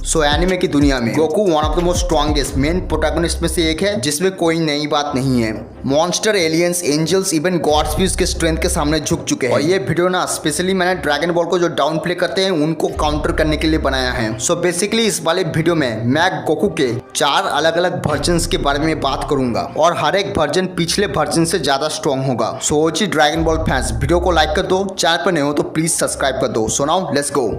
सो anime की दुनिया में Goku one of the most strongest main protagonist में से एक है, जिसमें कोई नई बात नहीं है। Monster, aliens, angels, even gods भी उसके स्ट्रेंथ के सामने झुक चुके हैं। और ये वीडियो ना स्पेशली मैंने ड्रैगन बॉल को जो डाउन प्ले करते हैं उनको काउंटर करने के लिए बनाया है। सो बेसिकली इस वाले वीडियो में मैं गोकू के 4 अलग अलग वर्जन्स के बारे में बात करूंगा और हर एक वर्जन पिछले वर्जन से ज्यादा स्ट्रॉन्ग होगा। सो जी ड्रैगन बॉल फैंस, वीडियो को लाइक कर दो, चैनल पर नए हो तो प्लीज सब्सक्राइब कर दो। So now let's go.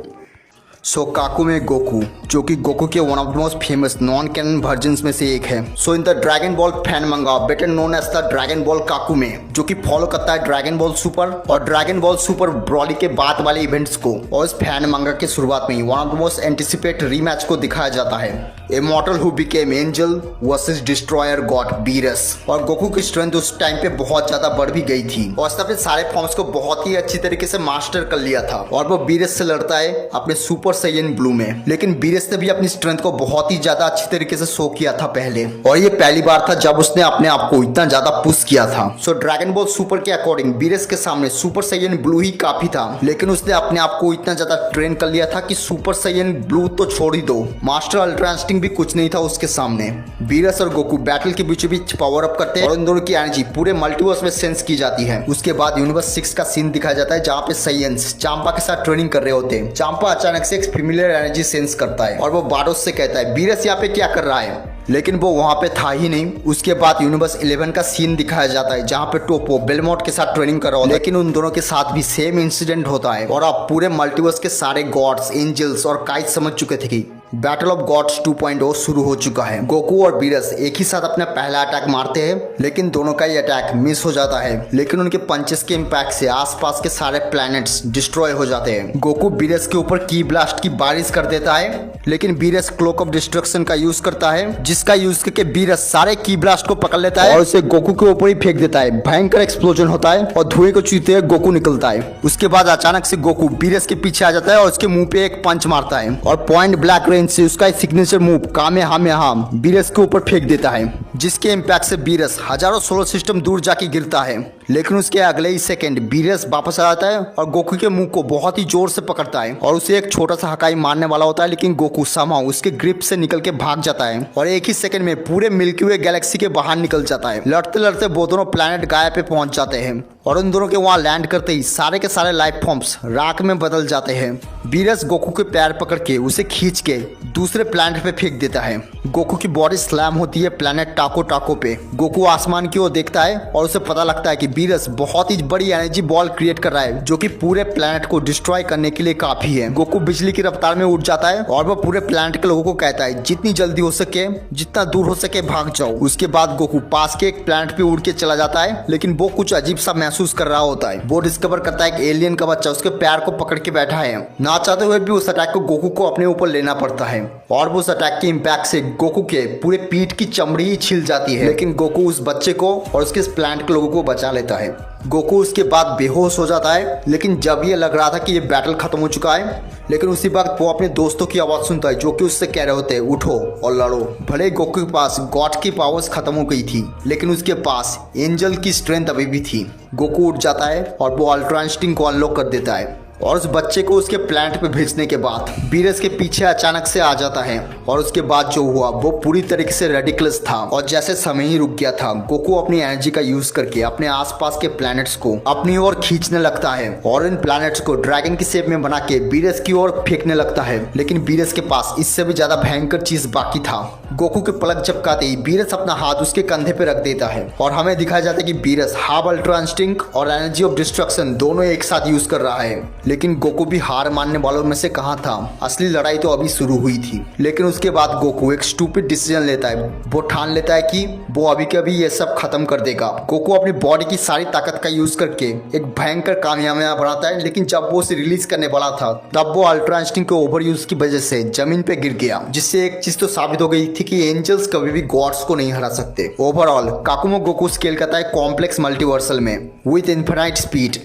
So Kakumei Goku, जो कि गोकू के one of the most famous non canon versions में से एक है। So in the Dragon Ball fan manga better known as the Dragon Ball Kakumei, जो कि फॉलो करता है ड्रैगन बॉल सुपर और ड्रैगन बॉल सुपर ब्रॉली के बाद वाले इवेंट्स को। और इस फैन मंगा के शुरुआत में ही one of the most anticipate rematch को दिखाया जाता है, a mortal who became angel versus destroyer god Beerus. और गोकू की स्ट्रेंथ उस टाइम पे बहुत ज्यादा बढ़ भी गई थी और उसने अपने सारे फॉर्म्स को बहुत ही अच्छी तरीके से मास्टर कर लिया था। और वो बीरस से लड़ता है अपने सुपर साइयन ब्लू में, लेकिन बीरस ने भी अपनी स्ट्रेंथ को बहुत ही ज्यादा अच्छी तरीके से शो किया था पहले, और ये पहली बार था जब उसने अपने आप को इतना ज्यादा पुश किया था। सो ड्रैगन बॉल सुपर के अकॉर्डिंग बीरस के सामने सुपर साइयन ब्लू ही काफी था, लेकिन उसने अपने आप को इतना ज्यादा ट्रेन कर लिया था कि सुपर साइयन ब्लू तो छोड़ ही दो, मास्टर अल्ट्रा इंस्टिंक्ट भी कुछ नहीं था उसके सामने। बीरस और गोकू बैटल के बीच बीच पावर अप करते हैं और इन दोनों की एनर्जी पूरे मल्टीवर्स में सेंस की जाती है। उसके बाद यूनिवर्स 6 का सीन दिखाया जाता है, जहाँ पे साइयंस चांपा के साथ ट्रेनिंग कर रहे होते हैं। चांपा अचानक से एक फेमिलियर एनर्जी सेंस करता है और वो बारोस से कहता है बीरस यहाँ पे क्या कर रहा है, लेकिन वो वहां पे था ही नहीं। उसके बाद यूनिवर्स 11 का सीन दिखाया जाता है, जहाँ पे टोपो बेलमोट के साथ ट्रेनिंग कर रहा होता है, लेकिन उन दोनों के साथ भी सेम इंसिडेंट होता है और अब पूरे मल्टीवर्स के सारे गॉड्स, एंजल्स और काइट समझ चुके थे कि बैटल ऑफ गॉड्स 2.0 शुरू हो चुका है। गोकू और बीरस एक ही साथ अपना पहला अटैक मारते हैं, लेकिन दोनों का ही अटैक मिस हो जाता है, लेकिन उनके पंचेस के इम्पैक्ट से आसपास के सारे प्लैनेट्स डिस्ट्रॉय हो जाते हैं। गोकू बीरस के ऊपर की ब्लास्ट की बारिश कर देता है, लेकिन बीरस क्लोक ऑफ डिस्ट्रक्शन का यूज करता है, जिसका यूज करके बीरस सारे की ब्लास्ट को पकड़ लेता है और उसे गोकू के ऊपर ही फेंक देता है। भयंकर एक्सप्लोजन होता है और धुएं को छूते हुए गोकू निकलता है। उसके बाद अचानक से गोकू बीरस के पीछे आ जाता है और उसके मुंह पे एक पंच मारता है और पॉइंट ब्लैक रेंज से उसका सिग्नेचर मूव कामेहामेहा बीरस के ऊपर फेंक देता है, जिसके इम्पैक्ट से बीरस हजारों सोलर सिस्टम दूर जाके गिरता है। लेकिन उसके अगले ही सेकंड बीरस वापस आ जाता है और गोकू के मुंह को बहुत ही जोर से पकड़ता है और उसे एक छोटा सा हकाई मारने वाला होता है, लेकिन गोकू समहाउ उसके ग्रिप से निकल के भाग जाता है और एक ही सेकंड में पूरे मिल्की वे गैलेक्सी के बाहर निकल जाता है। लड़ते लड़ते वो दोनों प्लैनेट गाया पे पहुंच जाते हैं और उन दोनों के वहां लैंड करते ही सारे के सारे लाइफ फॉर्म्स राख में बदल जाते हैं। बीरस गोकू के पैर पकड़ के उसे खींच के दूसरे प्लैनेट पे फेंक देता है। गोकू की बॉडी स्लैम होती है प्लैनेट टाको टाको पे। गोकू आसमान की ओर देखता है और उसे पता लगता है कि बीरस बहुत ही बड़ी एनर्जी बॉल क्रिएट कर रहा है, जो कि पूरे प्लैनेट को डिस्ट्रॉय करने के लिए काफी है। गोकू बिजली की रफ्तार में उड़ जाता है और वह पूरे प्लैनेट के लोगों को कहता है जितनी जल्दी हो सके, जितना दूर हो सके भाग जाओ। उसके बाद गोकू पास के एक प्लैनेट पे उड़ के चला जाता है, लेकिन वो कुछ अजीब सा महसूस कर रहा होता है। वो डिस्कवर करता है कि एलियन का बच्चा उसके पैर को पकड़ के बैठा है। ना चाहते हुए भी उस अटैक को गोकू को अपने ऊपर लेना पड़ता है और वो उस अटैक के इम्पैक्ट से गोकू के पूरे पीठ की चमड़ी ही छिल जाती है, लेकिन गोकू उस बच्चे को और उसके इस प्लैनेट के लोगों को बचा लेता है। गोकू उसके बाद बेहोश हो जाता है, लेकिन जब ये लग रहा था कि ये बैटल खत्म हो चुका है, लेकिन उसी वक्त वो अपने दोस्तों की आवाज सुनता है जो कि उससे कह रहे होते हैं उठो और लड़ो। भले ही गोकू के पास गॉड की पावर्स खत्म हो गई थी, लेकिन उसके पास एंजल की स्ट्रेंथ अभी भी थी। गोकू उठ जाता है और वो अल्ट्रा इंस्टिंक्ट को अनलॉक कर देता है और उस बच्चे को उसके प्लैनेट पे भेजने के बाद बीरस के पीछे अचानक से आ जाता है और उसके बाद जो हुआ वो पूरी तरीके से रेडिकुलस था और जैसे समय ही रुक गया था। गोकू अपनी एनर्जी का यूज करके अपने आसपास के प्लैनेट्स को अपनी ओर खींचने लगता है और इन प्लैनेट्स को ड्रैगन की शेप में बना के बीरस की ओर फेंकने लगता है, लेकिन बीरस के पास इससे भी ज्यादा भयंकर चीज बाकी था। गोकू के पलक झपकाते ही बीरस अपना हाथ उसके कंधे पे रख देता है और हमें दिखाया जाता है कि बीरस हाफ अल्ट्रा इंस्टिंक्ट और एनर्जी ऑफ डिस्ट्रक्शन दोनों एक साथ यूज कर रहा है, लेकिन गोकू भी हार मानने वालों में से कहाँ था। असली लड़ाई तो अभी शुरू हुई थी। लेकिन उसके बाद गोकू एक स्टूपिड डिसीजन लेता है। वो ठान लेता है कि वो अभी के अभी ये सब खत्म कर देगा। गोकू अपनी बॉडी की सारी ताकत का यूज करके एक भयंकर कामयाबियां बनाता है, लेकिन जब वो उसे रिलीज करने वाला था तब वो अल्ट्रा इंस्टिंक्ट के ओवर यूज की वजह से जमीन पे गिर गया, जिससे एक चीज तो साबित हो गई थी कि एंजल्स कभी भी गॉड्स को नहीं हरा सकते। ओवरऑल काकुमो गोकू स्केल करता है कॉम्प्लेक्स मल्टीवर्सल में with infinite speed.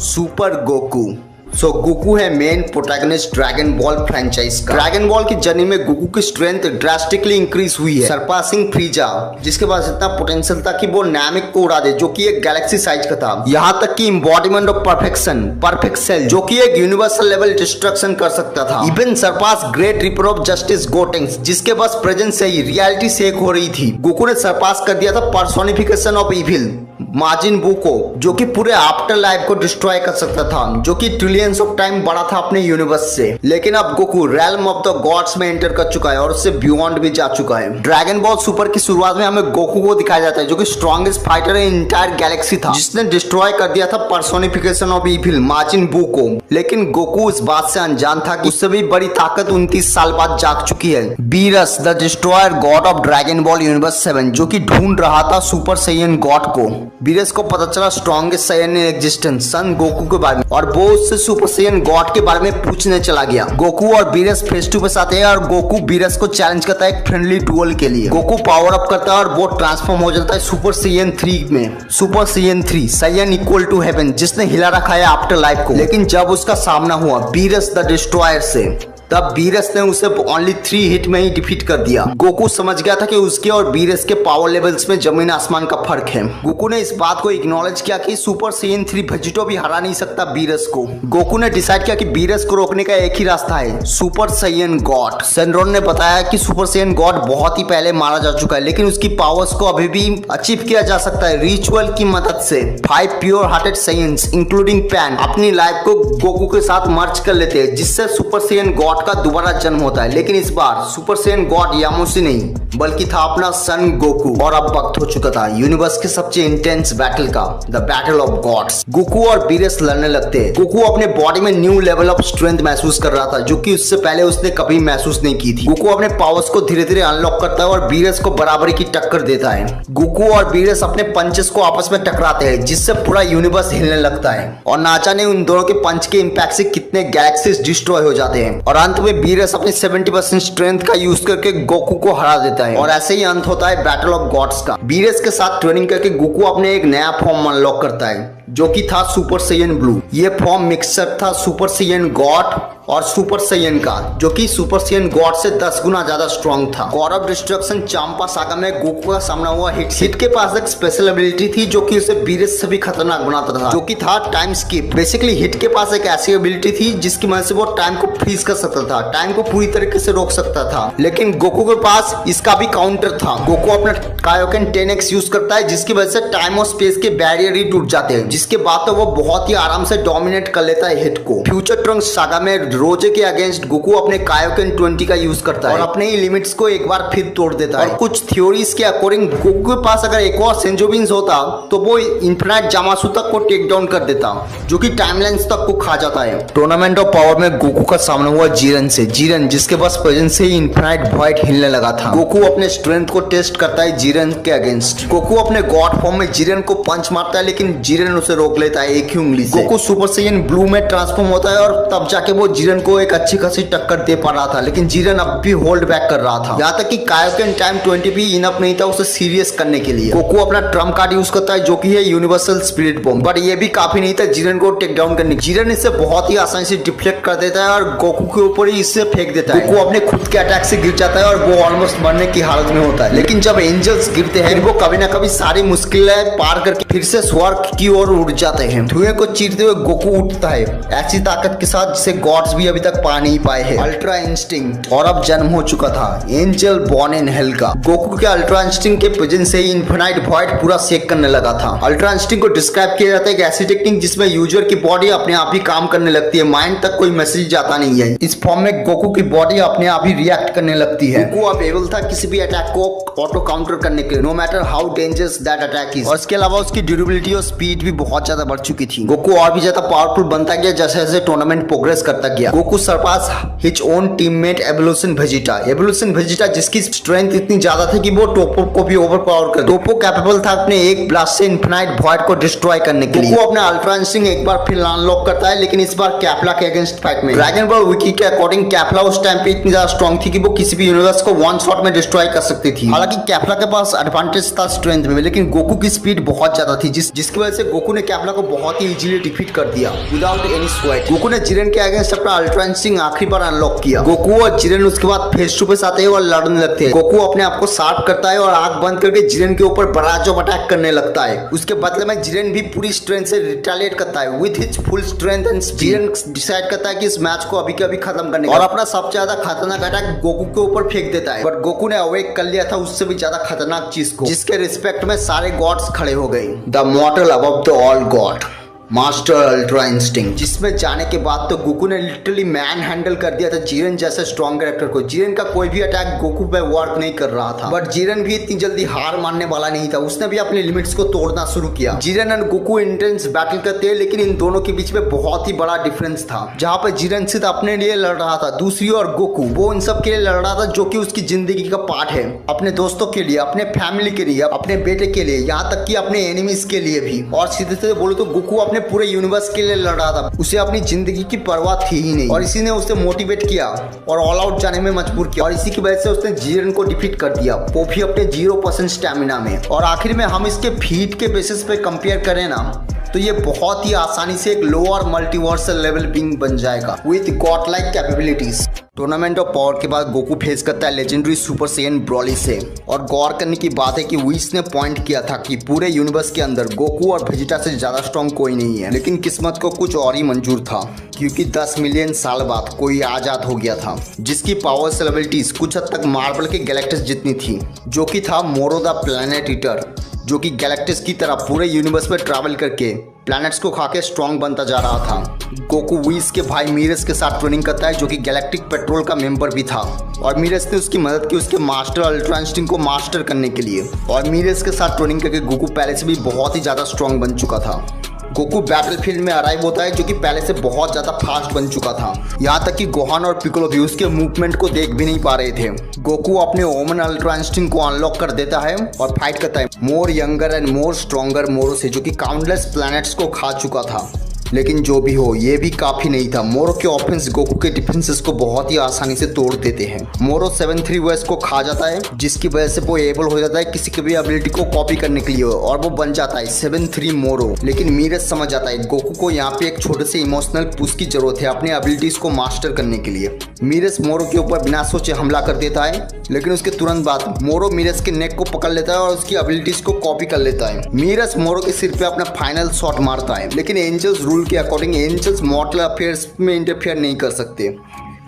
Super Goku so Goku है main protagonist Dragon Ball franchise का। ड्रैगन बॉल की जर्नी में गोकू की स्ट्रेंथ ड्रास्टिकली इंक्रीज हुई है, सरपासिंग फ्रीजा, जिसके पास इतना पोटेंशियल था कि वो नामिक को उड़ा दे, जो कि एक गैलेक्सी साइज का था। यहाँ तक कि embodiment of perfection, perfect Cell, जो कि एक यूनिवर्सल लेवल डिस्ट्रक्शन कर सकता था। Even surpass great reaper of justice Gotenks, जिसके पास प्रेजेंस से ही रियलिटी शेक हो रही थी। गोकू ने सरपास कर दिया था पर्सोनिफिकेशन ऑफ इविल माजिन बू को, जो कि पूरे आफ्टर लाइफ को डिस्ट्रॉय कर सकता था, जो कि ट्रिलियंस ऑफ टाइम बड़ा था अपने यूनिवर्स से। लेकिन अब Goku realm of the gods में एंटर कर चुका है और उससे बियॉन्ड भी जा चुका है। ड्रैगन बॉल सुपर की शुरुआत में हमें गोकू को दिखाया जाता है, जो कि स्ट्रॉन्गेस्ट फाइटर इन इंटायर गैलेक्सी था, जिसने डिस्ट्रॉय कर दिया था पर्सोनिफिकेशन ऑफ इविल माजिन बू को। लेकिन गोकू इस बात से अनजान था कि उससे भी बड़ी ताकत 29 साल बाद जाग चुकी है। Beerus the destroyer god of Dragon Ball universe 7, जो कि ढूंढ रहा था सुपर सैयन गॉड को। बीरस को पता चला strongest Saiyan in existence Son Goku के बारे में, और वो उससे सुपर सैयन गॉड के बारे में पूछने चला गया। गोकू और बीरस फेस टू फेस आते हैं और गोकू बीरस को चैलेंज करता है एक फ्रेंडली डुएल के लिए। गोकू पावर अप करता है और वो ट्रांसफॉर्म हो जाता है सुपर सैयन 3 में। Super Saiyan 3 Saiyan equal to heaven, जिसने हिला रखा है आफ्टर लाइफ को। लेकिन जब उसका सामना हुआ बीरस द डिस्ट्रॉयर से, तब बीरस ने उसे ओनली 3 हिट में ही डिफीट कर दिया। गोकू समझ गया था कि उसके और बीरस के पावर लेवल्स में जमीन आसमान का फर्क है। गोकू ने इस बात को इग्नोलेज किया कि सुपर सैयन 3 वेजिटो भी हरा नहीं सकता बीरस को। गोकू ने डिसाइड किया कि बीरस को रोकने का एक ही रास्ता है, सुपर सैयन गॉड। सेनरोन ने बताया कि सुपर सैयन गॉड बहुत ही पहले मारा जा चुका है, लेकिन उसकी पावर्स को अभी भी अचीव किया जा सकता है रिचुअल की मदद से। 5 प्योर हार्टेड सैयन्स इंक्लूडिंग पैन अपनी लाइफ को गोकू के साथ मर्ज कर लेते हैं, जिससे सुपर सैयन गॉड का दोबारा जन्म होता है। लेकिन इस बार सुपर सैयन गॉड यामुशी नहीं, बल्कि था अपना सन गोकू। और अब वक्त हो चुका था यूनिवर्स के सबसे इंटेंस बैटल का, the battle of gods. Goku और बीरस लड़ने लगते हैं। गोकू अपने बॉडी में न्यू लेवल ऑफ स्ट्रेंथ महसूस कर रहा था, जो कि उससे पहले उसने कभी महसूस नहीं की थी। गोकू अपने पावर्स को धीरे धीरे अनलॉक करता है और बीरस को बराबरी की टक्कर देता है। गोकू और बीरस अपने पंचेस को आपस में टकराते हैं, जिससे पूरा यूनिवर्स हिलने लगता है। और ना जाने उन दोनों के पंच के इंपैक्ट से कितने गैलेक्सीज डिस्ट्रॉय हो जाते हैं। और अंत में बीरस अपनी 70% स्ट्रेंथ का यूज करके गोकू को हरा देता है। और ऐसे ही अंत होता है बैटल ऑफ गॉड्स का। बीरस के साथ ट्रेनिंग करके गोकू अपने एक नया फॉर्म अनलॉक करता है, जो कि था सुपर सैयन ब्लू। ये फॉर्म मिक्सर था सुपर सैयन गॉड और सुपर सैयन का, जो कि सुपर सैयन गॉड से 10 गुना ज्यादा स्ट्रॉन्ग था। God of destruction Champa saga में गोकू का सामना हुआ हिट के पास एक स्पेशल एबिलिटी थी, जो कि उसे बीरस से भी खतरनाक बनाता था, जो कि था टाइम स्किप। बेसिकली हिट के पास एक ऐसी एबिलिटी थी जिसकी मदद से वो टाइम को फ्रीज कर सकता था, टाइम को पूरी तरीके से रोक सकता था। लेकिन गोकू के पास इसका भी काउंटर था। गोकू अपना कायोकेन 10x यूज करता है, जिसकी वजह से टाइम और स्पेस के बैरियर ही टूट जाते हैं, जिसके बाद तो वो बहुत ही आराम से डोमिनेट कर लेता है हिट को। फ्यूचर ट्रंक्स सागा में रोजे के अगेंस्ट गोकू अपने कायोकेन 20 का यूज करता है और अपने ही लिमिट्स को एक बार फिर तोड़ देता है। और कुछ थ्योरीज के अकॉर्डिंग गोकू के पास अगर एक और सेंजोबिन्स होता तो वो इन्फिनाइट जामासु तक को टेक डाउन कर देता, जो कि टाइमलाइंस तक को खा जाता है। टूर्नामेंट ऑफ पावर में गोकू का सामना हुआ जीरन से। जीरन जिसके पास प्रेजेंस से ही इन्फिनाइट वॉइड हिलने लगा था। गोकू अपने स्ट्रेंथ को टेस्ट करता है जीरन के अगेंस्ट। गोकू अपने गॉड फॉर्म में जीरन को पंच मारता है, लेकिन जीरन उसे रोक लेता है एक ही उंगली से। गोकू सुपर सैयन ब्लू में ट्रांसफॉर्म होता है और तब जाके वो जीरन को एक अच्छी खासी टक्कर दे पा रहा था, लेकिन जीरन अब भी होल्ड बैक कर रहा था। यहाँ तक कि कायोकेन टाइम 20 भी इनफ नहीं था उसे सीरियस करने के लिए। गोकू अपना ट्रम्प कार्ड यूज करता है, जो कि है यूनिवर्सल स्पिरिट बॉम्ब, बट ये भी काफी नहीं था जीरन को टेक डाउन करने। जीरन इससे बहुत ही आसानी से डिफ्लेक्ट कर देता है और गोकू के ऊपर ही इससे फेंक देता है। गोकू अपने खुद के अटैक से गिर जाता है और वो ऑलमोस्ट मरने की हालत में होता है। लेकिन जब एंजल्स गिरते हैं, वो कभी ना कभी सारी मुश्किलें पार करके फिर से स्वर्ग की ओर उड़ जाते हैं। धुएं को चीरते हुए गोकू उठता है ऐसी ताकत के साथ जिसे गॉड्स भी अभी तक पा नहीं पाए हैं, अल्ट्रा इंस्टिंक्ट। और अब जन्म हो चुका था एंजल बॉर्न इन हेल का। गोकू के अल्ट्रा इंस्टिंक्ट के प्रेजेंस से ही इन्फिनाइट वॉइड पूरा शेक करने लगा था। अल्ट्रा इंस्टिंक्ट को डिस्क्राइब किया जाता है एक ऐसी टेक्निक जिसमें यूजर की बॉडी अपने आप ही काम करने लगती है, माइंड तक कोई मैसेज जाता नहीं है। इस फॉर्म में गोकू की बॉडी अपने आप ही रिएक्ट करने लगती है। गोकू अब एबल था किसी भी अटैक को ऑटो काउंटर करने के लिए, no matter how dangerous that attack is. और इसके अलावा उसकी ड्यूरेबिलिटी और स्पीड भी बहुत ज्यादा बढ़ चुकी थी। गोकू और भी ज्यादा पावरफुल बनता गया जैसे जैसे टूर्नामेंट प्रोग्रेस करता गया। किया। Goku surpass his own teammate evolution Vegeta जिसकी स्ट्रेंथ इतनी ज्यादा थी कि वो टोपो को भी ओवरपावर कर। टोपो कैपेबल था अपने एक ब्लास्ट से इन्फिनाइट वॉइड को डिस्ट्रॉय करने के लिए। वो अपना अल्ट्रा इंस्टिंक्ट एक बार फिर अनलॉक करता है, लेकिन इस बार कैप्ला के अगेंस्ट फाइट में। ड्रैगन बॉल विकी के अकॉर्डिंग कैप्ला उस टाइम पे इतनी ज्यादा स्ट्रॉन्ग थी कि वो किसी भी यूनिवर्स को वन शॉट में डिस्ट्रॉय कर सकती थी। हालांकि कैप्ला के पास एडवांटेज था स्ट्रेंथ में, लेकिन गोकू की स्पीड बहुत ज्यादा थी, जिसकी वजह से गोकू ने कैप्ला को बहुत ही इजीली डिफीट कर दिया विदाउट एनी स्वेट। गोकू ने जिरेन के अगेंस्ट अपना अल्ट्रा इंस्टिंक्ट आखिरी बार अनलॉक किया। गोकू और जिरेन उसके बाद फेस टू फेस आते हैं और लड़ने लगते हैं। गोकू अपने आप को शार्प करता है और आंख बंद करके जिरेन के ऊपर बराज ऑफ अटैक करने लगता है। उसके बदले में जिरेन भी पूरी स्ट्रेंथ से रिटेलिएट करता है with his full strength and Jiren decide करता है कि इस मैच को अभी के अभी खत्म करने और अपना सबसे ज्यादा खतरनाक अटैक गोकू के ऊपर फेंक देता है। बट गोकू ने अवेक कर लिया था उससे भी ज्यादा खतरनाक चीज को, जिसके रिस्पेक्ट में सारे गॉड्स खड़े हो गए। The मॉर्टल above the all God, master ultra instinct, जिसमें जाने के बाद तो गोकू ने लिटरली मैन हैंडल कर दिया था जिरेन जैसे स्ट्रॉन्ग कैरेक्टर को। जिरेन का कोई भी अटैक गोकू पे वर्क नहीं कर रहा था, बट जिरेन भी इतनी जल्दी हार मानने वाला नहीं था। उसने भी अपनी लिमिट्स को तोड़ना शुरू किया। जिरेन और गोकू इंटेंस बैटल करते हैं, लेकिन इन दोनों के बीच में बहुत ही बड़ा डिफरेंस था। जहां पर जिरेन सिर्फ अपने लिए लड़ रहा था, दूसरी ओर गोकू वो इन सब के लिए लड़ रहा था जो कि उसकी जिंदगी का पार्ट है, अपने दोस्तों के लिए, अपने फैमिली के लिए, अपने बेटे के लिए, यहाँ तक कि अपने एनिमीज के लिए भी। और सीधे सीधे बोलो तो गोकू अपने पूरे यूनिवर्स के लिए लड़ रहा था। उसे अपनी जिंदगी की परवाह थी ही नहीं, और इसी ने उसे मोटिवेट किया और ऑल आउट जाने में मजबूर किया, और इसी की वजह से उसने जिरेन को डिफीट कर दिया, वो भी अपने 0% स्टैमिना में। और आखिर में हम इसके फीट के बेसिस पे कंपेयर करें ना, तो ये बहुत ही आसानी से एक लोअर मल्टीवर्सल लेवल बीइंग बन जाएगा with God like capabilities. Tournament of power के बाद गोकू फेस करता है लेजेंडरी सुपर सैयन ब्रॉली से। और गौर करने की बात है कि विश ने पॉइंट किया था कि पूरे यूनिवर्स के अंदर गोकू और वेजिटा से ज्यादा स्ट्रॉन्ग कोई नहीं है, लेकिन किस्मत को कुछ और ही मंजूर था, क्योंकि 10 मिलियन साल बाद कोई आजाद हो गया था जिसकी पावर एबिलिटीज कुछ हद तक मार्बल के गैलेक्टस जितनी थी, जो कि था मोरो द प्लैनेट ईटर, जो कि गैलेक्टस की तरह पूरे यूनिवर्स में ट्रैवल करके प्लैनेट्स को खाके स्ट्रॉन्ग बनता जा रहा था। गोकू विश के भाई मीरस के साथ ट्रेनिंग करता है, जो कि गैलेक्टिक पेट्रोल का मेंबर भी था, और मीरस ने उसकी मदद की उसके मास्टर अल्ट्रा इंस्टिंक्ट को मास्टर करने के लिए। और मीरस के साथ ट्रेनिंग करके गोकू पहले से भी बहुत ही ज़्यादा स्ट्रॉन्ग बन चुका था। गोकू बैटलफील्ड में अराइव होता है, जो कि पहले से बहुत ज्यादा फास्ट बन चुका था, यहाँ तक कि गोहान और पिकोलो भी उसके मूवमेंट को देख भी नहीं पा रहे थे। गोकू अपने ओमन अल्ट्रा इंस्टिंक्ट को अनलॉक कर देता है और फाइट करता है मोर यंगर एंड मोर स्ट्रॉन्गर मोरो से, जो कि काउंटलेस प्लैनेट्स को खा चुका था। लेकिन जो भी हो, ये भी काफी नहीं था। मोरो के ऑफेंस गोकू के डिफेंसेस को बहुत ही आसानी से तोड़ देते हैं। मोरो 7-3 वेस को खा जाता है, जिसकी वजह से वो एबल हो जाता है किसी की भी एबिलिटी को कॉपी करने के लिए, और वो बन जाता है 7-3 मोरो। लेकिन मीरस समझ जाता है गोकू को यहाँ पे एक छोटे से इमोशनल पुश की जरूरत है अपने एबिलिटीज को मास्टर करने के लिए। मीरस मोरो के ऊपर बिना सोचे हमला कर देता है, लेकिन उसके तुरंत बाद मोरो मीरस के नेक को पकड़ लेता है और उसकी एबिलिटीज को कॉपी कर लेता है। मीरस मोरो के सिर पे अपना फाइनल शॉट मारता है, लेकिन एंजल्स रूल के अकॉर्डिंग एंजल्स मॉर्टल अफेयर्स में इंटरफेयर नहीं कर सकते।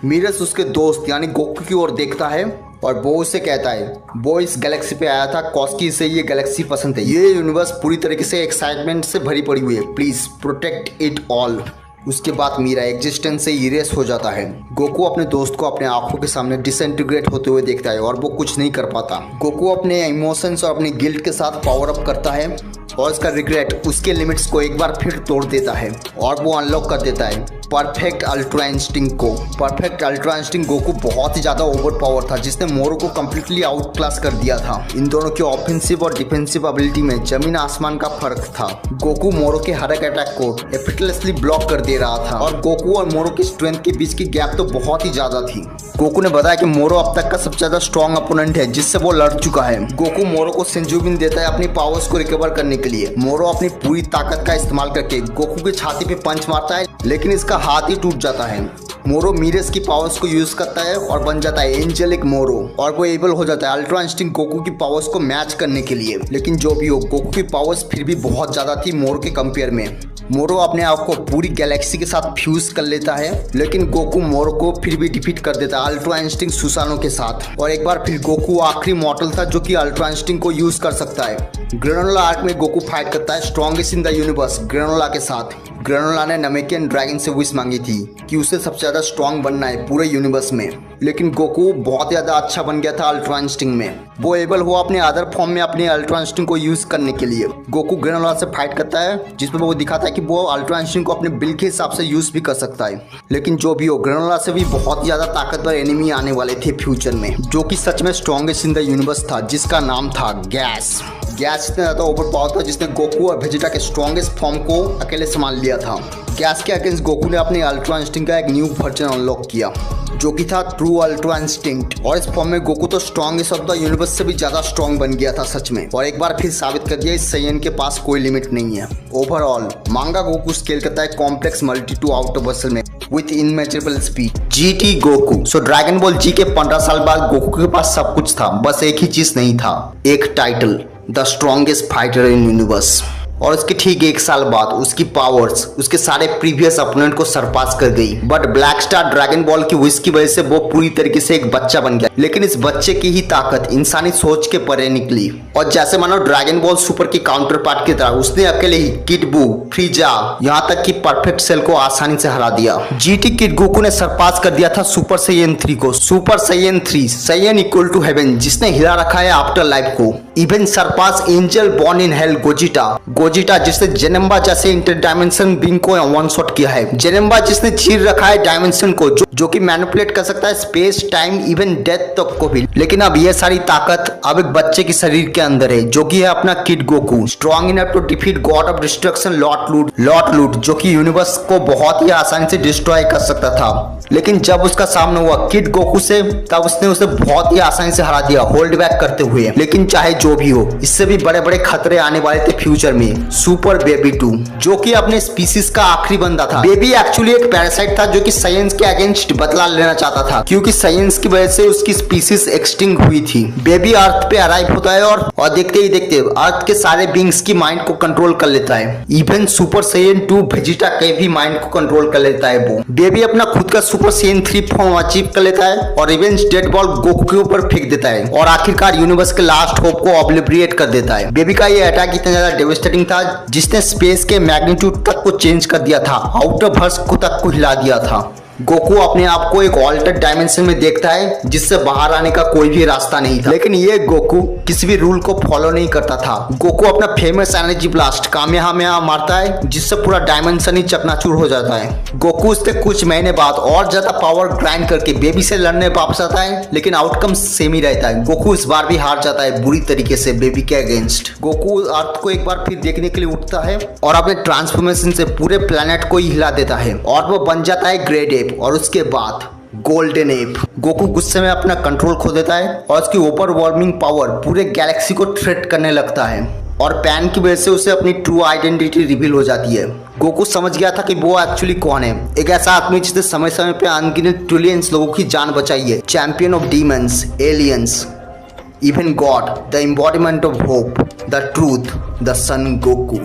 मीरस उसके दोस्त यानी गोकू की ओर देखता है और वो उसे कहता है वो इस गैलेक्सी पे आया था कॉस्की से ये गैलेक्सी पसंद है, ये यूनिवर्स पूरी तरीके से एक्साइटमेंट से भरी पड़ी हुई है, प्लीज प्रोटेक्ट इट ऑल। उसके बाद मीरा एग्जिस्टेंस से इरेस हो जाता है। गोकू अपने दोस्त को अपने आंखों के सामने डिसइंटीग्रेट होते हुए देखता है और वो कुछ नहीं कर पाता। गोकू अपने इमोशंस और अपनी गिल्ट के साथ पावर अप करता है और उसका रिग्रेट उसके लिमिट्स को एक बार फिर तोड़ देता है और वो अनलॉक कर देता है परफेक्ट अल्ट्रा इंस्टिंक्ट को। परफेक्ट अल्ट्रा इंस्टिंक्ट गोकू बहुत ही ज़्यादा ओवर पावर था, जिसने मोरो को कम्प्लीटली आउट क्लास कर दिया था। इन दोनों की ऑफेंसिव और डिफेंसिव एबिलिटी में जमीन आसमान का फर्क था। गोकू मोरो के हर एक अटैक को एफर्टलेसली ब्लॉक कर दे रहा था और गोकू और मोरो की स्ट्रेंथ के बीच की गैप तो बहुत ही ज़्यादा थी। गोकू ने बताया कि मोरो अब तक का सबसे ज़्यादा स्ट्रॉन्ग अपोनेंट है जिससे वो लड़ चुका है। गोकू मोरो को सेंजुबिन देता है अपनी पावर्स को रिकवर करने के लिए। मोरो अपनी पूरी ताकत का इस्तेमाल करके गोकू की छाती पे पंच मारता है, लेकिन इसका हाथ ही टूट जाता है। मोरो मीरस की पावर्स को यूज करता है और बन जाता है एंजेलिक मोरो, और वो एबल हो जाता है अल्ट्रा इंस्टिंक्ट गोकू की पावर्स को मैच करने के लिए। लेकिन जो भी हो, गोकू की पावर्स फिर भी बहुत ज्यादा थी मोरो के कंपेयर में। मोरो अपने आप को पूरी गैलेक्सी के साथ फ्यूज कर लेता है, लेकिन गोकू मोरो को फिर भी डिफीट कर देता है अल्ट्रा इंस्टिंक्ट सुसानो के साथ। और एक बार फिर गोकू आखिरी मॉडल था जो कि अल्ट्रा इंस्टिंक्ट को यूज कर सकता है। ग्रेनोला आर्क में गोकू फाइट करता है strongest in the universe granola के साथ। ग्रेनोला ने नमेकियन ड्रैगन से विश मांगी थी कि उसे सबसे ज्यादा स्ट्रांग बनना है पूरे यूनिवर्स में, लेकिन गोकू बहुत ज्यादा अच्छा बन गया था अल्ट्रा इंस्टिंक्ट में। वो एबल हुआ अपने अदर फॉर्म में अपने अल्ट्रा इंस्टिंक्ट को यूज करने के लिए। गोकू ग्रेनोला से फाइट करता है जिसमें वो दिखाता है कि वो अल्ट्रा इंस्टिंक्ट को अपने बिल के हिसाब से यूज भी कर सकता है। लेकिन जो भी हो, ग्रेनोला से भी बहुत ज्यादा ताकतवर एनिमी आने वाले थे फ्यूचर में, जो कि सच में स्ट्रॉन्गेस्ट इन द यूनिवर्स था, जिसका नाम था गैस। गैस इतना ज्यादा ओवर पावर था जिसने गोकू और वेजिटा के स्ट्रॉन्गेस्ट फॉर्म को अकेले संभाल लिया था। गैस के अगेंस्ट गोकू ने अपने अल्ट्रा इंस्टिंक्ट का एक न्यू वर्जन अनलॉक किया, जो कि था ट्रू अल्ट्रा इंस्टिंक्ट। और इस फॉर्म में गोकू तो स्ट्रॉन्गेस्ट ऑफ द यूनिवर्स से भी ज्यादा स्ट्रॉन्ग बन गया था सच में, और एक बार फिर साबित कर दिया इस सैयन के पास कोई लिमिट नहीं है। ओवरऑल मांगा गोकू स्केल करता है complex multi to outerversal में with immeasurable speed. GT Goku. So Dragon Ball G के 15 साल बाद गोकू के पास सब कुछ था, बस एक ही चीज नहीं था, एक title, the strongest fighter in universe. और उसके ठीक 1 साल बाद उसकी पावर्स उसके सारे प्रीवियस अपोनेंट को सरपास कर गई। But black star dragon Ball की विश की वजह से वो पूरी तरीके से एक बच्चा बन गया, लेकिन इस बच्चे की ही ताकत इंसानी सोच के परे निकली। और जैसे मानो ड्रैगन बॉल सुपर की काउंटर पार्ट की तरह उसने अकेले ही किड बू, फ्रीजा, यहाँ तक कि परफेक्ट सेल को आसानी से हरा दिया। जीटी किड गोकू ने सरपास कर दिया था सुपर सैयन 3 को। Super Saiyan 3 Saiyan equal to heaven, जिसने हिला रखा है आफ्टर लाइफ को। Even surpass angel born in hell Gogeta जिसने जेनेम्बा जैसे इंटर डायमेंशन बीइंग को वन शॉट किया है। जेनेम्बा जिसने चीर रखा है डायमेंशन को, जो कि मैनिपुलेट कर सकता है स्पेस, टाइम, इवन डेथ तक को भी। लेकिन अब ये सारी ताकत अब एक बच्चे के शरीर के अंदर है, जो कि है अपना kid Goku, strong enough to defeat god of destruction lord Loot, जो कि यूनिवर्स को बहुत ही आसानी से डिस्ट्रॉय कर सकता था। लेकिन जब उसका सामना हुआ किड गोकू से, तब उसने उसे बहुत ही आसानी से हरा दिया होल्ड बैक करते हुए। लेकिन चाहे जो भी हो, इससे भी बड़े बड़े खतरे आने वाले थे फ्यूचर में। सुपर बेबी 2, जो कि अपने स्पीसीज का आखिरी बंदा था। बेबी एक्चुअली एक पैरासाइट था जो कि साइंस के अगेंस्ट बदला लेना चाहता था, क्योंकि साइंस की वजह से उसकी स्पीसीज एक्सटिंक्ट हुई थी। बेबी अर्थ पे अराइव होता है और देखते ही देखते अर्थ के सारे बींग्स की माइंड को कंट्रोल कर लेता है। इवन सुपर सैयन 2 वेजिटा के भी माइंड को कंट्रोल कर लेता है वो। बेबी अपना खुद का सुपर सैयन 3 फॉर्म अचीव कर लेता है और रिवेंज डेड बॉल गोकू के ऊपर फेंक देता है और आखिरकार यूनिवर्स के लास्ट होप को ऑब्लिविएट कर देता है। बेबी का ये अटैक इतना ज्यादा डेविस्टेटिंग था जिसने स्पेस के मैग्नीट्यूड तक को चेंज कर दिया था, आउटर वर्स को तक को हिला दिया था। गोकू अपने आप को एक ऑल्टर्ड डायमेंशन में देखता है जिससे बाहर आने का कोई भी रास्ता नहीं था। लेकिन ये गोकू किसी भी रूल को फॉलो नहीं करता था। गोकू अपना फेमस एनर्जी ब्लास्ट कामेहामेहा मारता है जिससे पूरा डायमेंशन ही चकनाचूर हो जाता है। गोकू उससे कुछ महीने बाद और ज्यादा पावर ग्राइंड करके बेबी से लड़ने वापस आता है, लेकिन आउटकम सेम ही रहता है। गोकू इस बार भी हार जाता है बुरी तरीके से बेबी के अगेंस्ट। गोकू अर्थ को एक बार फिर देखने के लिए उठता है और अपने ट्रांसफॉर्मेशन से पूरे प्लेनेट को ही हिला देता है और वो बन जाता है ग्रेट एप और उसके बाद गोल्डन एप। गोकू गुस्से में अपना कंट्रोल खो देता है और उसकी ओवर वार्मिंग पावर पूरे गैलेक्सी को थ्रेट करने लगता है और पैन की वजह से उसे अपनी ट्रू आइडेंटिटी रिवील हो जाती है। गोकू समझ गया था कि वो एक्चुअली कौन है, एक ऐसा आदमी जिसने समय समय पे अनगिनत ट्रिलियंस लोगों की जान बचाई है, champion of demons, aliens, even god, the embodiment of hope, the truth, the son Goku.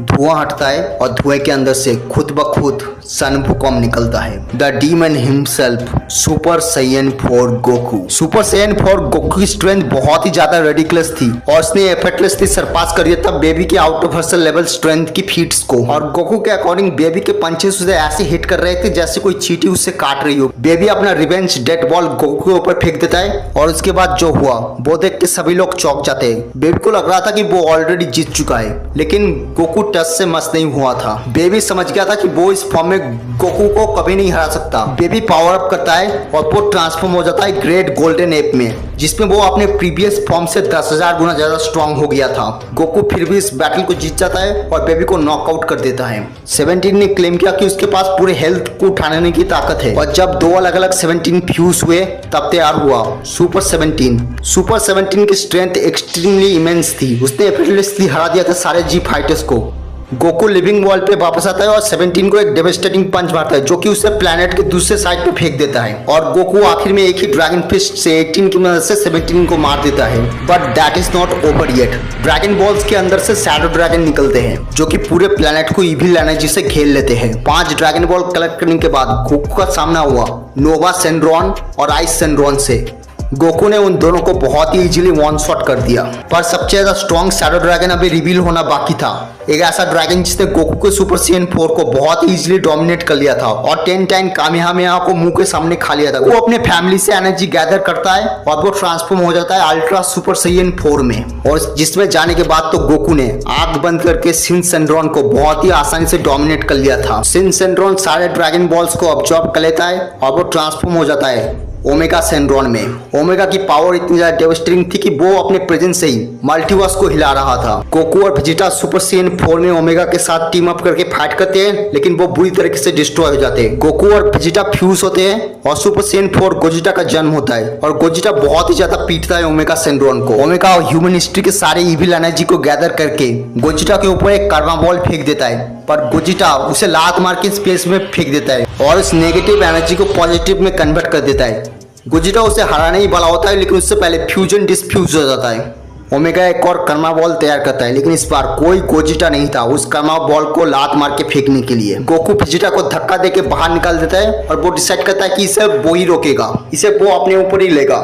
धुआं हटता है और धुएं के अंदर से खुद ब खुद सन भूकंप निकलता है। The demon himself, super Saiyan 4 Goku. Super Saiyan 4 Goku की स्ट्रेंथ बहुत ही ज्यादा रेडिकुलस थी और उसने एफर्टलेसली सरपास कर दिया था बेबी के आउट ऑफ हर्सल लेवल स्ट्रेंथ की फीट्स को। और गोकू के अकॉर्डिंग बेबी के पंचेस उसे ऐसे हिट कर रहे थे जैसे कोई चींटी उससे काट रही हो। बेबी अपना रिवेंज डेड बॉल गोकू के ऊपर फेंक देता है और उसके बाद जो हुआ वो देख के सभी लोग चौंक जाते हैं। बेबी को लग रहा था कि वो ऑलरेडी जीत चुका है, लेकिन गोकू टच से मस नहीं हुआ था। बेबी समझ गया था कि वो इस फॉर्म में गोकू को कभी नहीं हरा सकता। बेबी पावर अप करता है और वो ट्रांसफॉर्म हो जाता है ग्रेट गोल्डन एप में, जिसमें वो अपने प्रीवियस फॉर्म से 10,000 गुना ज्यादा स्ट्रांग हो गया था। गोकू फिर भी इस बैटल को जीत जाता है और बेबी को नॉकआउट कर देता है। 17 ने क्लेम किया कि उसके पास पूरे हेल्थ को उठाने की ताकत है और जब 2 अलग अलग 17 फ्यूज हुए तब तैयार हुआ सुपर 17। सुपर 17 की स्ट्रेंथ एक्सट्रीमली इमेंस थी, उसने एफर्टलेसली हरा दिया था सारे जी फाइटर्स को। गोकू लिविंग वॉल पे वापस आता है और 17 को एक डेविस्टेटिंग पंच मारता है जो कि उसे प्लैनेट के दूसरे साइड पे फेंक देता है और गोकू आखिर में एक ही ड्रैगन फिस्ट से 18 की मदद से 17 को मार देता है। But that is not over yet. Dragon balls के अंदर से शैडो ड्रैगन निकलते हैं जो कि पूरे प्लैनेट को इविल एनर्जी से घेर लेते हैं। 5 ड्रैगन बॉल कलेक्ट करने के बाद गोकू का सामना हुआ नोवा सेंड्रॉन और आइस सेंड्रॉन से। गोकू ने उन दोनों को बहुत ही इजीली वन शॉट कर दिया। पर सबसे ज्यादा स्ट्रॉन्ग शैडो ड्रैगन अभी रिवील होना बाकी था। एक ऐसा ड्रैगन जिसने गोकू के सुपर साइयन 4 को बहुत ही इजीली डोमिनेट कर लिया था और 10 टाइम कामेहामेहा को मुंह के सामने खा लिया था। वो अपने फैमिली से एनर्जी गैदर करता है और वो ट्रांसफॉर्म हो जाता है अल्ट्रा सुपर साइयन 4 में, और जिसमें जाने के बाद तो गोकू ने आंख बंद करके शिन सेंड्रॉन को बहुत ही आसानी से डोमिनेट कर लिया था। शिन सेंड्रॉन सारे ड्रैगन बॉल्स को ऑब्जॉर्ब कर लेता है और वो ट्रांसफॉर्म हो जाता है ओमेगा सेंड्रॉन में। ओमेगा की पावर इतनी ज्यादा डेवास्टेटिंग थी कि वो अपने प्रेजेंस से ही मल्टीवर्स को हिला रहा था। गोकू और वेजिटा सुपर साइयन 4 में ओमेगा के साथ टीम अप करके फाइट करते हैं, लेकिन वो बुरी तरीके से डिस्ट्रॉय हो जाते हैं। गोकू और वेजिटा फ्यूज होते हैं और सुपर साइयन 4 गोजिटा का जन्म होता है और गोजिटा बहुत ही ज्यादा पीटता है ओमेगा सेंड्रॉन को। ओमेगा ह्यूमन हिस्ट्री के सारे इविल एनर्जी को गैदर करके गोजिटा के ऊपर एक कर्मा बॉल फेंक देता है, पर गोजिटा उसे लात मार के स्पेस में फेंक देता है और इस नेगेटिव एनर्जी को पॉजिटिव में कन्वर्ट कर देता है। गोजिटा उसे हराने ही वाला होता है, लेकिन उससे पहले फ्यूजन डिसफ्यूज हो जाता है। ओमेगा एक और कर्मा बॉल तैयार करता है, लेकिन इस बार कोई गोजिटा नहीं था उस कर्मा बॉल को लात मार के फेंकने के लिए। गोकू वेजिटा को धक्का देके बाहर निकाल देता है और वो डिसाइड करता है कि इसे वो ही रोकेगा, इसे वो अपने ऊपर ही लेगा।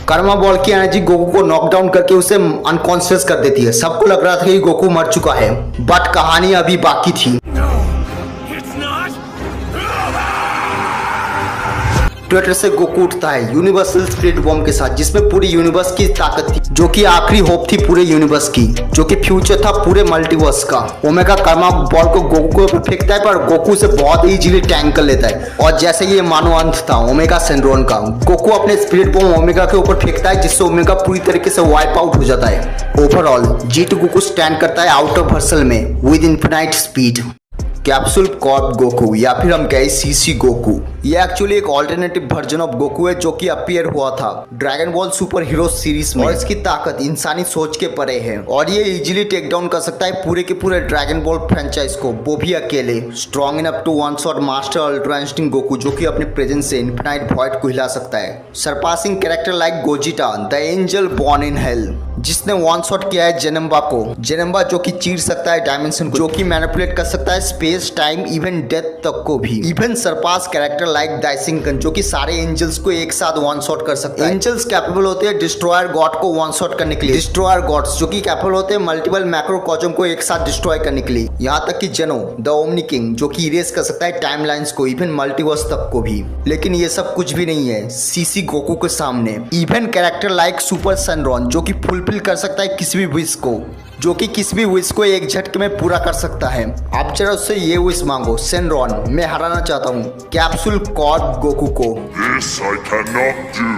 कर्मा बॉल की एनर्जी गोकू को नॉकडाउन करके उसे अनकॉन्शियस कर देती है। सबको लग रहा था कि गोकू मर चुका है, बट कहानी अभी बाकी थी। ट्विटर से गोकू उठता है यूनिवर्सल स्पिरिट बॉम्ब के साथ, जिसमें पूरी यूनिवर्स की ताकत थी, जो कि आखिरी होप थी पूरे यूनिवर्स की, जो कि फ्यूचर था पूरे मल्टीवर्स का। ओमेगा कर्मा बॉल को गोकू के ऊपर फेंकता है, पर गोकू से बहुत इजीली टैंक कर लेता है और जैसे ये मानो अंत था ओमेगा सेंड्रॉन का। गोकू अपने स्पिरिट बॉम्ब ओमेगा के ऊपर फेंकता है, जिससे ओमेगा पूरी तरीके से वाइप आउट हो जाता है। ओवरऑल जीट गोकू स्टैंड करता है आउट ऑफ वर्सल में with infinite speed. Capsule Corp Goku या फिर हम कहें सीसी गोकू, ये एक्चुअली एक ऑल्टरनेटिव वर्जन ऑफ गोकू है जो कि अपीयर हुआ था dragon Ball super hero series में, और इसकी ताकत इंसानी सोच के परे है और ये इजीली टेक डाउन कर सकता है पूरे के पूरे ड्रैगन बॉल फ्रेंचाइज को, वो भी अकेले। Strong enough to one shot master ultra instinct Goku, जो कि अपने प्रेजेंस से इनफिनाइट वॉइड को हिला सकता है। Surpassing character like Gogeta the angel born in hell, जिसने वन शॉट किया है जेनेम्बा को। जेनेम्बा जो कि चीर सकता है डायमेंशन को, जो कि मैनिपुलेट कर सकता है स्पेस टाइम इवन डेथ तक को भी। इवन सरपास कैरेक्टर लाइक डाइसिंगन, जो कि सारे एंजल्स को एक साथ वन शॉट कर सकता है। एंजल्स कैपेबल होते हैं डिस्ट्रॉयर गॉड को वन शॉट करने के लिए, डिस्ट्रॉयर गॉड्स जो कि कैपेबल होते हैं मल्टीपल मैक्रोकॉस्म को एक साथ डिस्ट्रॉय करने के लिए। यहाँ तक कि जेनो द ओमनी किंग, जो कि इरेज कर सकता है टाइमलाइंस को इवन मल्टीवर्स तक को भी। लेकिन ये सब कुछ भी नहीं है सीसी गोकू के सामने। इवन कैरेक्टर लाइक सुपर सेंड्रॉन, जो कि फुलफिल कर सकता है किसी भी विश को, जो कि किसी भी विश को एक झटके में पूरा कर सकता है। आप जरा उससे ये विश मांगो, सेंड्रॉन मैं हराना चाहता हूँ कैप्सूल कॉर्प गोकू को। This I cannot do.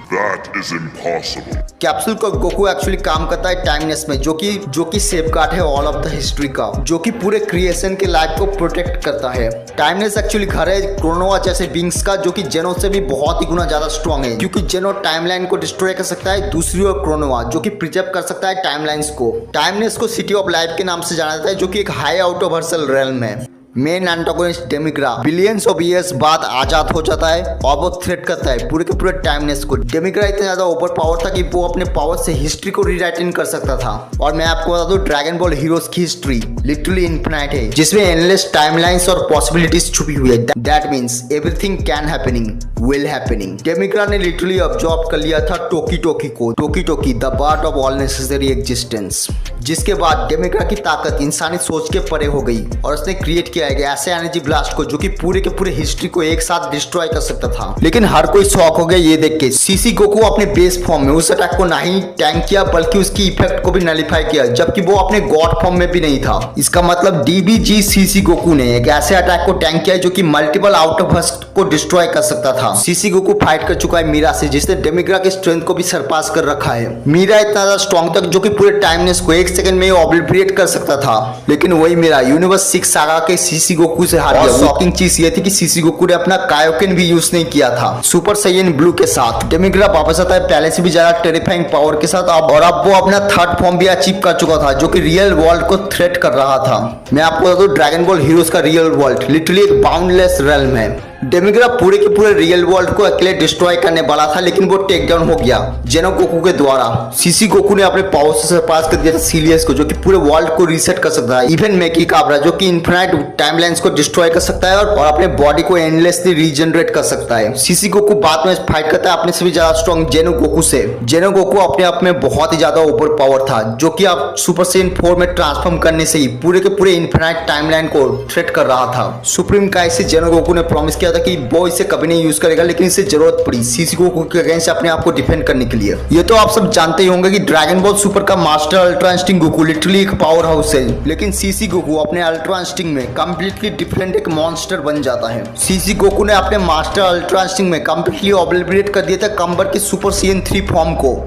That is impossible. Capsule का गोकू एक्चुअली काम करता है टाइमनेस में, जो कि सेफगार्ड है ऑल ऑफ द हिस्ट्री का, जो कि पूरे क्रिएशन के लाइफ को प्रोटेक्ट करता है। टाइमनेस एक्चुअली घर है क्रोनोवा जैसे बींग्स का, जो कि जेनो से भी बहुत ही गुना ज्यादा स्ट्रॉन्ग है, क्योंकि जेनो टाइमलाइन को डिस्ट्रॉय कर सकता है, दूसरी ओर क्रोनोवा जो कि प्रिजर्व कर सकता है टाइमलाइंस को। टाइमनेस को सिटी ऑफ लाइफ के नाम से जाना जाता है, जो कि एक high out of versal realm है। Main antagonist Demigra billions of years बाद आजाद हो जाता है और वो थ्रेट करता है पूरे के पूरे टाइमनेस को। डेमिग्रा इतना ज्यादा ओवर पावर था कि वो अपने पावर से हिस्ट्री को रीराइट इन कर सकता था। और मैं आपको बता दूं ड्रैगन बॉल हीरोज की हिस्ट्री लिटरली इनफिनाइट है, जिसमें एंडलेस टाइमलाइंस और पॉसिबिलिटीज छुपी हुई है। That means everything can happening will happening. Demigra ने लिटरली ऑब्जॉर्ब कर लिया था टोकी टोकी को, Toki Toki the part of all necessary existence, जिसके बाद डेमिग्रा की ताकत इंसानी सोच के परे हो गई और उसने क्रिएट किया है ऐसे एनर्जी ब्लास्ट को, जो कि पूरे के पूरे हिस्ट्री को एक साथ डिस्ट्रॉय कर सकता था। लेकिन हर कोई शॉक हो गया ये देख के। सीसी गोकू अपने बेस फॉर्म में उस अटैक को ना ही टैंक किया, बल्कि उसकी इफेक्ट को भी नलिफाई किया, जबकि वो अपने गॉड फॉर्म में भी नहीं था। इसका मतलब डीबीजी सीसी गोकू ने एक ऐसे अटैक को टैंक किया जो कि मल्टीपल आउट ऑफ वर्ल्ड को डिस्ट्रॉय कर सकता था। सीसी गोकू फाइट कर चुका है मीरा से, जिसने डेमिग्रा के स्ट्रेंथ को भी सरपास कर रखा है। मीरा इतना ज्यादा स्ट्रॉन्ग था जो कि पूरे टाइमनेस को एक सेकंड में ऑब्लिटरेट कर सकता था, लेकिन वही मेरा यूनिवर्स 6 सागा के सीसी गोकू से हार गया। शॉकिंग चीज ये थी कि सीसी गोकू ने अपना कायोकेन भी यूज नहीं किया था सुपर साइयन ब्लू के साथ। डेमिग्रा वापस आता है पहले से भी ज्यादा टेरिफाइंग पावर के साथ, और अब वो अपना थर्ड फॉर्म भी अचीव कर चुका था, जो कि रियल वर्ल्ड को थ्रेट कर रहा था। मैं आपको बता दूं ड्रैगन बॉल हीरोज का रियल वर्ल्ड लिटरली एक बाउंडलेस रेल्म है। डेमिग्रा पूरे के पूरे रियल वर्ल्ड को अकेले डिस्ट्रॉय करने वाला था, लेकिन वो टेक डाउन हो गया जेनो गोकू के द्वारा। सीसी गोकू ने अपने पावर से सरपास कर दिया था सीलियस को, जो कि पूरे वर्ल्ड को रीसेट कर सकता है। इवन मेकी काबरा, जो कि इनफिनाइट टाइमलाइंस को डिस्ट्रॉय कर सकता है और अपने बॉडी को एंडलेसली रीजनरेट कर सकता है। सीसी गोकू बाद में फाइट करता है अपने से भी ज्यादा स्ट्रॉन्ग जेनो गोकू से। जेनो गोकू अपने आप में बहुत ही ज्यादा ओवर पावर था, जो कि आप सुपर सेन 4 में ट्रांसफॉर्म करने से ही पूरे के पूरे इनफिनाइट टाइमलाइन को थ्रेट कर रहा था। सुप्रीम काई से जेनो गोकू ने प्रॉमिस किया था कि वो इसे कभी नहीं यूज करेगा, लेकिन इसे जरूरत पड़ी सीसी गोकू के अगेंस्ट अपने आप को डिफेंड करने के लिए। ये तो आप सब जानते ही होंगे कि ड्रैगन बॉल सुपर का master ultra instinct Goku literally एक पावर हाउस है, लेकिन सीसी गोकू अपने अल्ट्रा इंस्टिंक्ट में कंप्लीटली डिफरेंट एक मॉन्स्टर बन जाता है। सीसी गोकू ने अपने मास्टर अल्ट्रा इंस्टिंक्ट में कंप्लीटली ऑब्लिविएट कर दिया था कंबर के सुपर सीएन 3 फॉर्म को।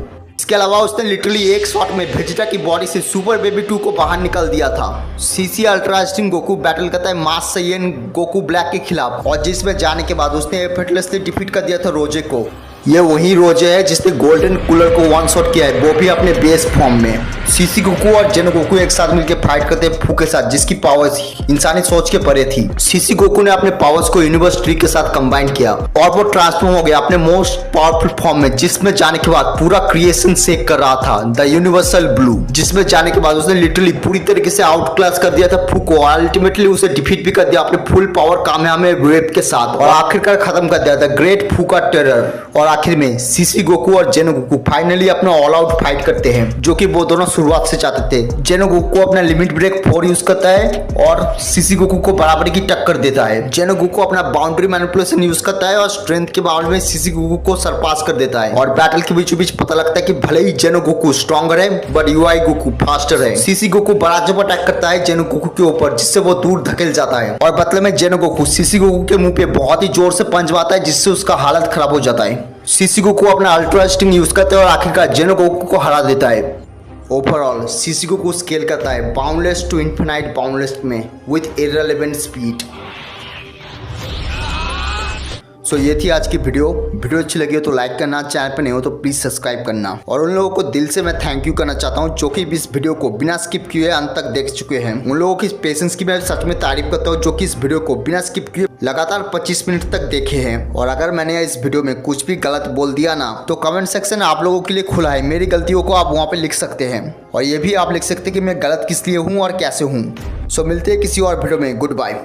इसके अलावा उसने लिटरली एक शॉट में वेजिटा की बॉडी से सुपर बेबी 2 को बाहर निकल दिया था। CC ultra instinct Goku battle करता है मास साइयन गोकू ब्लैक के खिलाफ, और जिसमें जाने के बाद उसने एफर्टलेसली डिफीट कर दिया था रोजे को। ये वही रोजे है जिसने गोल्डन कूलर को वन शॉट किया है, वो भी अपने बेस फॉर्म में। सीसी गोकू और जेनो गोकू एक साथ मिलकर फाइट करते हैं फू के साथ, जिसकी पावर्स इंसानी सोच के परे थी। सीसी गोकू ने अपने पावर्स को यूनिवर्स ट्री के साथ कंबाइन किया और वो ट्रांसफॉर्म हो गया अपने मोस्ट पावरफुल फॉर्म में, जिसमें जाने के बाद पूरा क्रिएशन शेक कर रहा था द यूनिवर्सल ब्लू। जिसमें जाने के बाद उसने लिटरली पूरी तरीके से आउट क्लास कर दिया था फू को, अल्टीमेटली उसे डिफीट भी कर दिया अपने फुल पावर कामयाबी वेव के साथ, और आखिरकार खत्म कर दिया था ग्रेट फू का टेरर। और आखिर में सीसी गोकू और जेनो गोकू फाइनली अपना ऑल आउट फाइट करते हैं, जो कि वो दोनों शुरुआत से चाहते थे। जेनो गोकू अपना लिमिट ब्रेक 4 यूज करता है और सीसी गोकू को बराबरी की टक्कर देता है। जेनो गोकू अपना बाउंड्री मैनिपुलेशन यूज करता है और स्ट्रेंथ के मामले में सीसी गोकू को सरपास कर देता है। और बैटल के बीचों बीच पता लगता है कि भले ही जेनो गोकू स्ट्रॉन्गर है, बट यूआई गोकू फास्टर है। सीसी गोकू बड़ा जब अटैक करता है जेनो गोकू के ऊपर, जिससे वो दूर धकेल जाता है, और बदले में जेनो गोकू सीसी गोकू के मुंह पे बहुत ही जोर से पंच मारता है, जिससे उसका हालत खराब हो जाता है। सीसी गोकू अपना अल्ट्रा इंस्टिंक्ट यूज करता है और आखिरकार जेनो गोकू को हरा देता है। ओवरऑल सीसी गोकू स्केल करता है बाउंडलेस टू इनफिनाइट बाउंडलेस में विथ इररिलेवेंट स्पीड। सो ये थी आज की वीडियो अच्छी लगी हो तो लाइक करना, चैनल पर नहीं हो तो प्लीज सब्सक्राइब करना। और उन लोगों को दिल से मैं थैंक यू करना चाहता हूँ जो कि इस वीडियो को बिना स्किप किए अंत तक देख चुके हैं। उन लोगों की पेशेंस की मैं सच में तारीफ करता हूँ, जो कि इस वीडियो को बिना स्किप किए लगातार 25 मिनट तक देखे हैं। और अगर मैंने इस वीडियो में कुछ भी गलत बोल दिया ना, तो कमेंट सेक्शन आप लोगों के लिए खुला है, मेरी गलतियों को आप वहाँ पे लिख सकते हैं, और ये भी आप लिख सकते हैं कि मैं गलत किस लिए हूँ और कैसे हूँ। सो मिलते हैं किसी और वीडियो में। Good bye.